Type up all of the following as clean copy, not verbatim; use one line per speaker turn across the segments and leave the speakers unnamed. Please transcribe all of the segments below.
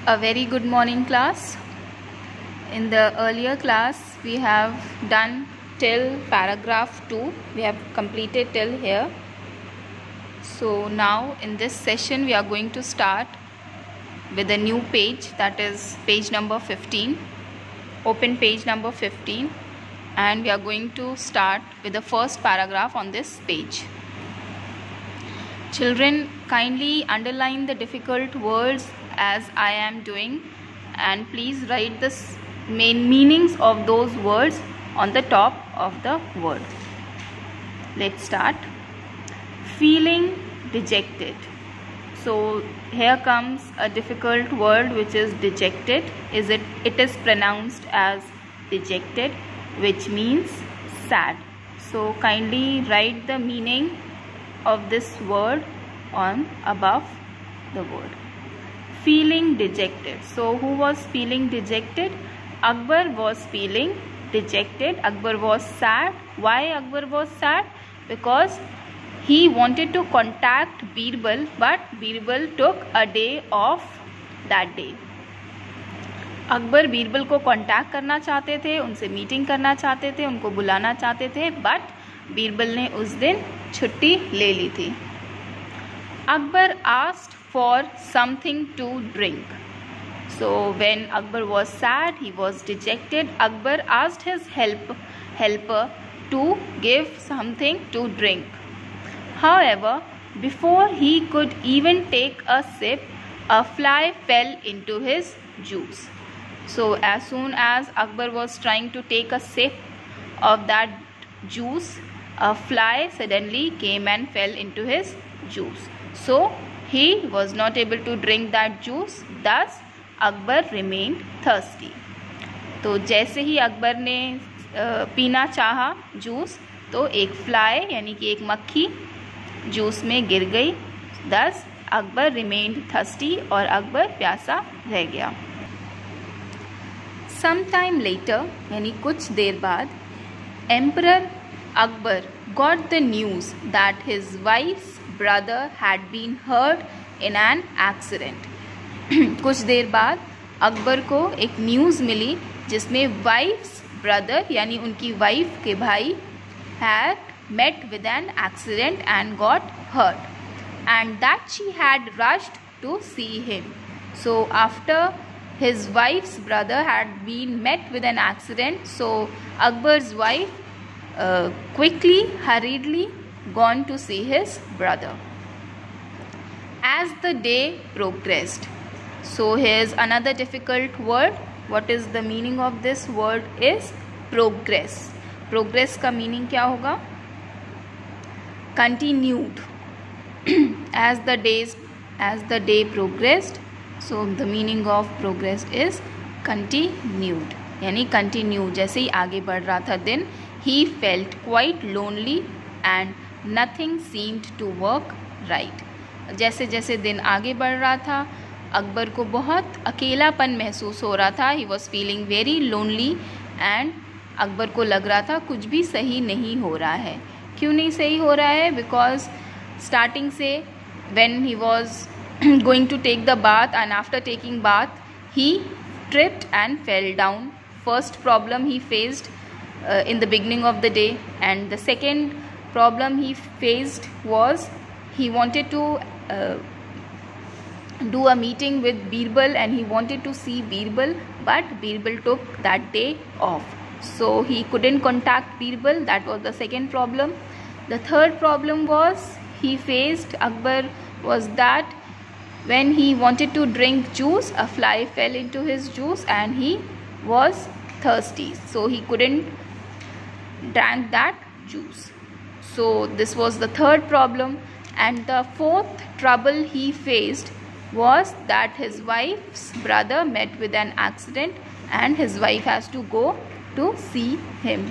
A very good morning, class. In the earlier class we have done till paragraph 2. We have completed till here. So now in this session we are going to start with a new page, that is page number 15. Open page number 15 and we are going to start with the first paragraph on this page. Children, kindly underline the difficult words as I am doing, and please write the main meanings of those words on the top of the word. Let's start. Feeling dejected. So here comes a difficult word which is dejected. It is pronounced as dejected, which means sad. So kindly write the meaning of this word on above the word. Feeling dejected. So who was feeling dejected? Akbar was feeling dejected. Akbar was sad. Why Akbar was sad? Because he wanted to contact Birbal, but Birbal took a day off that day. Akbar Birbal को contact करना चाहते थे, उनसे meeting करना चाहते थे, उनको बुलाना चाहते थे, बट बीरबल ने उस दिन छुट्टी ले ली थी. Akbar asked for something to drink. So when Akbar was sad, he was dejected, Akbar asked his helper to give something to drink. However, before he could even take a sip, a fly fell into his juice. So as soon as Akbar was trying to take a sip of that juice, a fly suddenly came and fell into his juice. So he was not able to drink that juice. Thus Akbar remained thirsty. तो जैसे ही अकबर ने पीना चाहा juice, तो एक fly यानी कि एक मक्खी जूस में गिर गई. Thus अकबर remained thirsty और अकबर प्यासा रह गया. Sometime later यानी कुछ देर बाद Emperor Akbar got the news that his wife's brother had been hurt in an accident. कुछ देर बाद अकबर को एक न्यूज़ मिली जिसमें वाइफ्स ब्रदर यानी उनकी वाइफ के भाई had met with an accident and got hurt, and that she had rushed to see him. So after his wife's brother had been met with an accident, so Akbar's wife quickly, hurriedly gone to see his brother. As the day progressed. So here's another difficult word. What is the meaning of this word is progress. Progress का meaning क्या होगा? Continued. As the day progressed, so the meaning of progress is continued. यानी continue, जैसे ही आगे बढ़ रहा था दिन, he felt quite lonely and nothing seemed to work right. जैसे जैसे दिन आगे बढ़ रहा था, अकबर को बहुत अकेलापन महसूस हो रहा था. He was feeling very lonely and Akbar को लग रहा था कुछ भी सही नहीं हो रहा है. क्यों नहीं सही हो रहा है? बिकॉज स्टार्टिंग से when he was going to take the bath and after taking bath he tripped and fell down. First problem he faced in the beginning of the day, and the second problem he faced was he wanted to do a meeting with Birbal and he wanted to see Birbal, but Birbal took that day off, so he couldn't contact Birbal. That was the second problem. The third problem was he faced Akbar was that when he wanted to drink juice, a fly fell into his juice and he was thirsty, so he couldn't drank that juice. So this was the third problem. And the fourth trouble he faced was that his wife's brother met with an accident and his wife has to go to see him.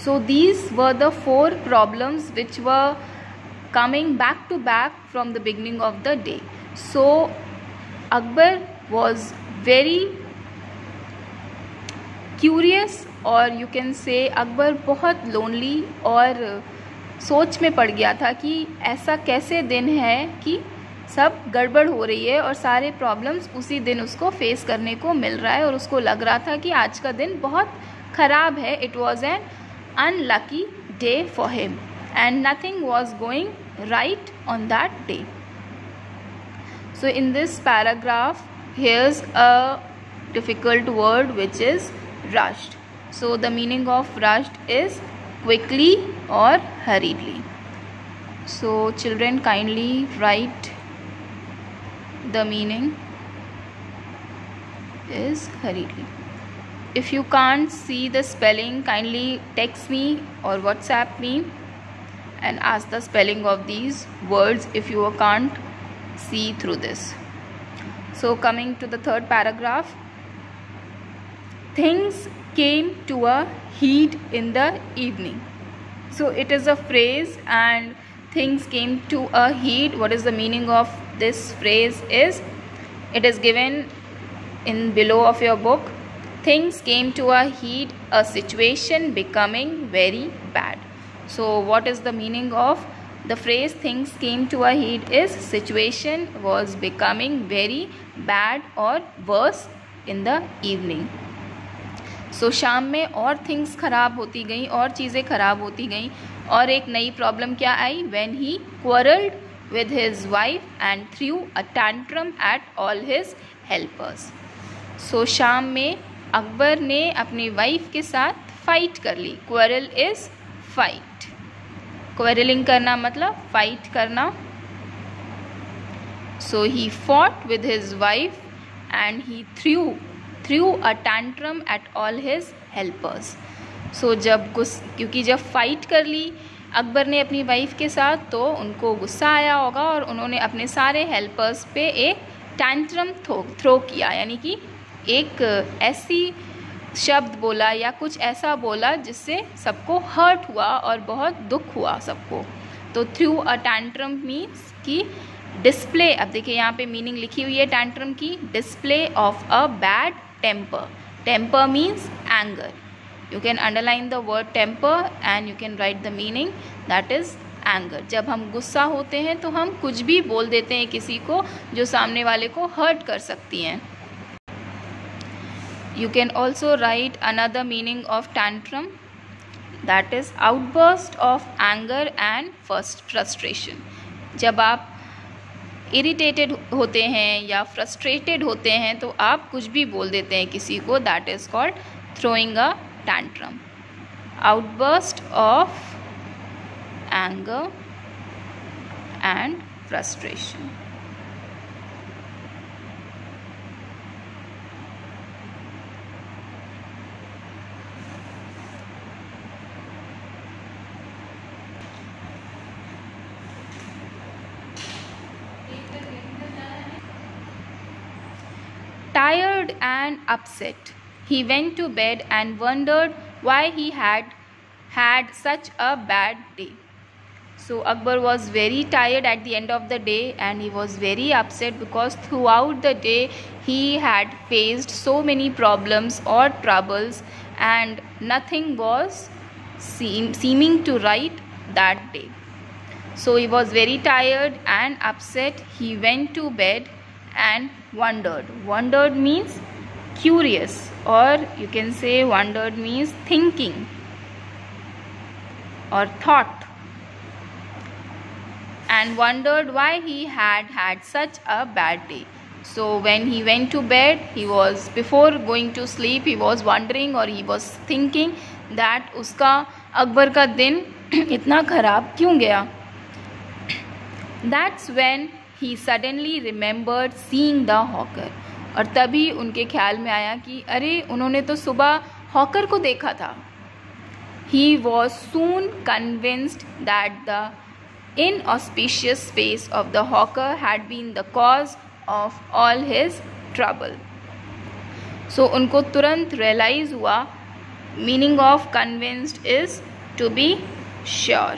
So these were the four problems which were coming back to back from the beginning of the day. So Akbar was very curious, और you can say Akbar बहुत lonely और सोच में पड़ गया था कि ऐसा कैसे दिन है कि सब गड़बड़ हो रही है और सारे प्रॉब्लम्स उसी दिन उसको फेस करने को मिल रहा है और उसको लग रहा था कि आज का दिन बहुत ख़राब है. It was an unlucky day for him and nothing was going right on that day. So in this paragraph, here's a difficult word which is rushed. So the meaning of rushed is quickly or hurriedly. So children, kindly write the meaning is hurriedly. If you can't see the spelling, kindly text me or WhatsApp me and ask the spelling of these words if you can't see through this. So coming to the third paragraph, things came to a heat in the evening. So it is a phrase, and things came to a heat. What is the meaning of this phrase is, it is given in below of your book. Things came to a heat, a situation becoming very bad. So what is the meaning of the phrase things came to a heat is situation was becoming very bad or worse in the evening. So शाम में और things ख़राब होती गई, और चीज़ें ख़राब होती गई, और एक नई प्रॉब्लम क्या आई, when he quarreled with his wife and threw a tantrum at all his helpers. So शाम में अकबर ने अपनी वाइफ के साथ फाइट कर ली. quarrel is fight. क्वेरलिंग करना मतलब फाइट करना. So he fought with his wife and he threw a tantrum at all his helpers. So क्योंकि जब फाइट कर ली अकबर ने अपनी वाइफ के साथ, तो उनको गुस्सा आया होगा और उन्होंने अपने सारे हेल्पर्स पे एक टैंट्रम थ्रो किया, यानी कि एक ऐसी शब्द बोला या कुछ ऐसा बोला जिससे सबको हर्ट हुआ और बहुत दुख हुआ सबको. तो थ्रू अ टैंट्रम मीन्स कि डिस्प्ले. अब देखिए यहाँ पे मीनिंग लिखी हुई है टैंट्रम की, display of a bad temper. Temper means anger. You can underline the word temper and you can write the meaning, that is anger. जब हम गुस्सा होते हैं तो हम कुछ भी बोल देते हैं किसी को जो सामने वाले को हर्ट कर सकती हैं. You can also write another meaning of tantrum, that is outburst of anger and frustration. जब आप irritated होते हैं या frustrated होते हैं तो आप कुछ भी बोल देते हैं किसी को, that is called throwing a tantrum. Outburst of anger and frustration. Tired and upset, he went to bed and wondered why he had such a bad day. So Akbar was very tired at the end of the day and he was very upset because throughout the day he had faced so many problems or troubles and nothing was seeming to right that day. So he was very tired and upset. He went to bed and wondered. Wondered means curious, or you can say wondered means thinking or thought, and wondered why he had such a bad day. So when he went to bed, he was, before going to sleep, he was wondering or he was thinking that उसका अकबर का दिन इतना खराब क्यों गया. That's when he suddenly remembered seeing the hawker. और तभी उनके ख्याल में आया कि अरे उन्होंने तो सुबह हॉकर को देखा था. He was soon convinced that the inauspicious face of the hawker had been the cause of all his trouble. So उनको तुरंत realize हुआ, meaning of convinced is to be sure.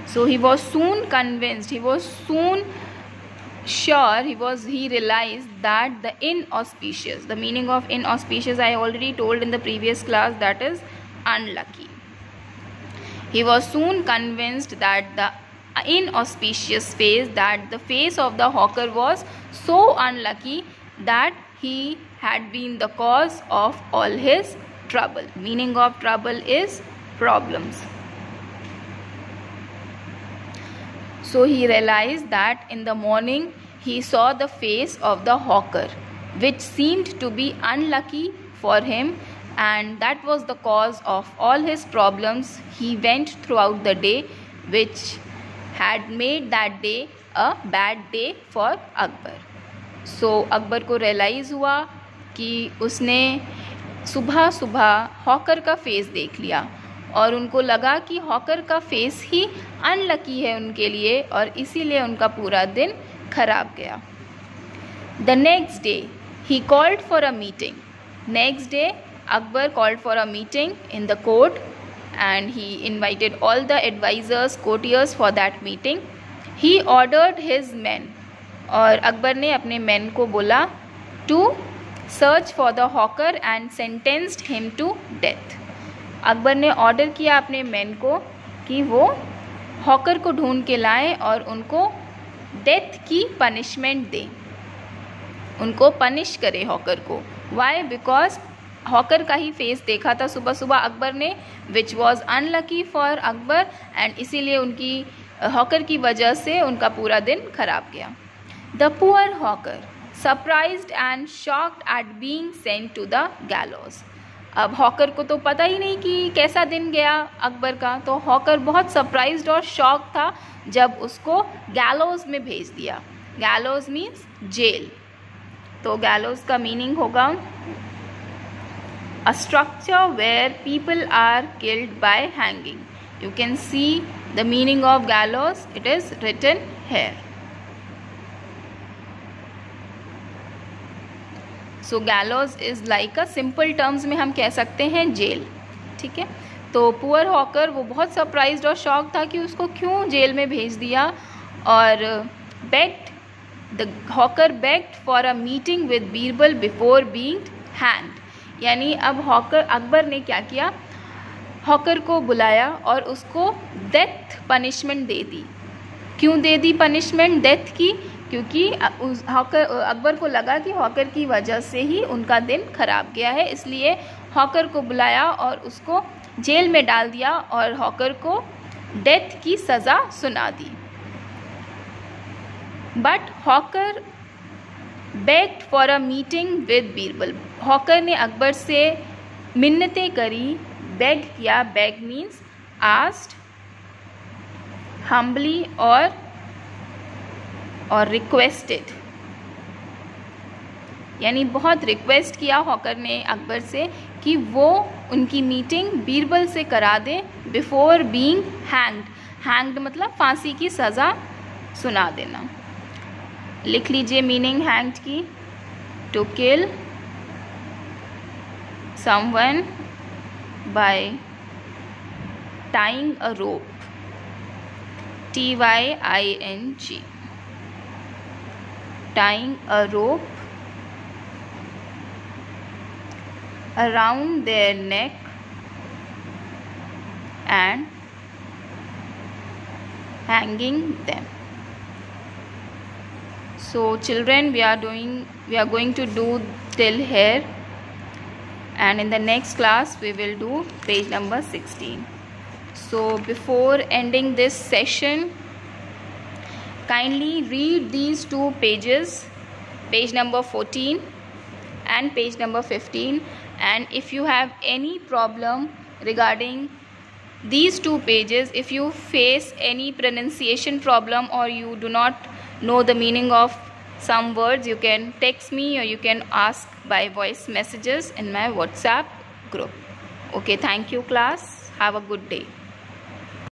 So he was soon convinced, he was soon sure, he realized that the inauspicious, the meaning of inauspicious I already told in the previous class, that is unlucky. He was soon convinced that the inauspicious face, that the face of the hawker was so unlucky that he had been the cause of all his trouble. Meaning of trouble is problems. So he realized that in the morning he saw the face of the hawker, which seemed to be unlucky for him, and that was the cause of all his problems he went throughout the day, which had made that day a bad day for Akbar. So Akbar को realise हुआ कि उसने सुबह सुबह hawker का face देख लिया और उनको लगा कि हॉकर का फेस ही अनलकी है उनके लिए और इसीलिए उनका पूरा दिन खराब गया. The next day he called for a meeting. Next day Akbar called for a meeting in the court and he invited all the advisors, courtiers for that meeting. He ordered his men, और अकबर ने अपने men को बोला to search for the hawker and sentenced him to death. Akbar ने order किया अपने men को कि वो हॉकर को ढूंढ के लाएं और उनको डेथ की पनिशमेंट दें, उनको पनिश करे हॉकर को. वाई? बिकॉज हॉकर का ही फेस देखा था सुबह सुबह अकबर ने, which was unlucky for Akbar, and इसीलिए उनकी हॉकर की वजह से उनका पूरा दिन खराब गया. The poor hawker surprised and shocked at being sent to the gallows. अब हॉकर को तो पता ही नहीं कि कैसा दिन गया अकबर का, तो हॉकर बहुत सरप्राइज्ड और शॉक था जब उसको गैलोज में भेज दिया. Gallows means jail. तो गैलोज का मीनिंग होगा a structure where people are killed by hanging. You can see the meaning of gallows. It is written here. So gallows is like a simple terms में हम कह सकते हैं jail. ठीक है. तो पुअर हॉकर वो बहुत सरप्राइज्ड और शॉक था कि उसको क्यों जेल में भेज दिया, और begged the hawker begged for a meeting with Birbal before being hanged. यानी अब हॉकर अकबर ने क्या किया, हॉकर को बुलाया और उसको डेथ पनिशमेंट दे दी. क्यों दे दी पनिशमेंट डेथ की? क्योंकि हॉकर अकबर को लगा कि हॉकर की वजह से ही उनका दिन खराब गया है, इसलिए हॉकर को बुलाया और उसको जेल में डाल दिया और हॉकर को डेथ की सज़ा सुना दी. But hawker begged for a meeting with Birbal. Hawker ने अकबर से मिन्नतें करी, बेग किया. बेग मीन्स आस्क्ड, हम्बली और रिक्वेस्टेड, यानी बहुत रिक्वेस्ट किया हॉकर ने अकबर से कि वो उनकी मीटिंग बीरबल से करा दें बिफोर बीइंग हैंग्ड. हैंग्ड मतलब फांसी की सज़ा सुना देना. लिख लीजिए मीनिंग हैंग्ड की. To kill someone by tying a rope. TYING. Tying a rope around their neck and hanging them. So children, we are going to do till here, and in the next class we will do page number 16. So before ending this session, kindly read these two pages, page number 14 and page number 15, and if you have any problem regarding these two pages, if you face any pronunciation problem or you do not know the meaning of some words, you can text me or you can ask by voice messages in my WhatsApp group. Okay, thank you class. Have a good day.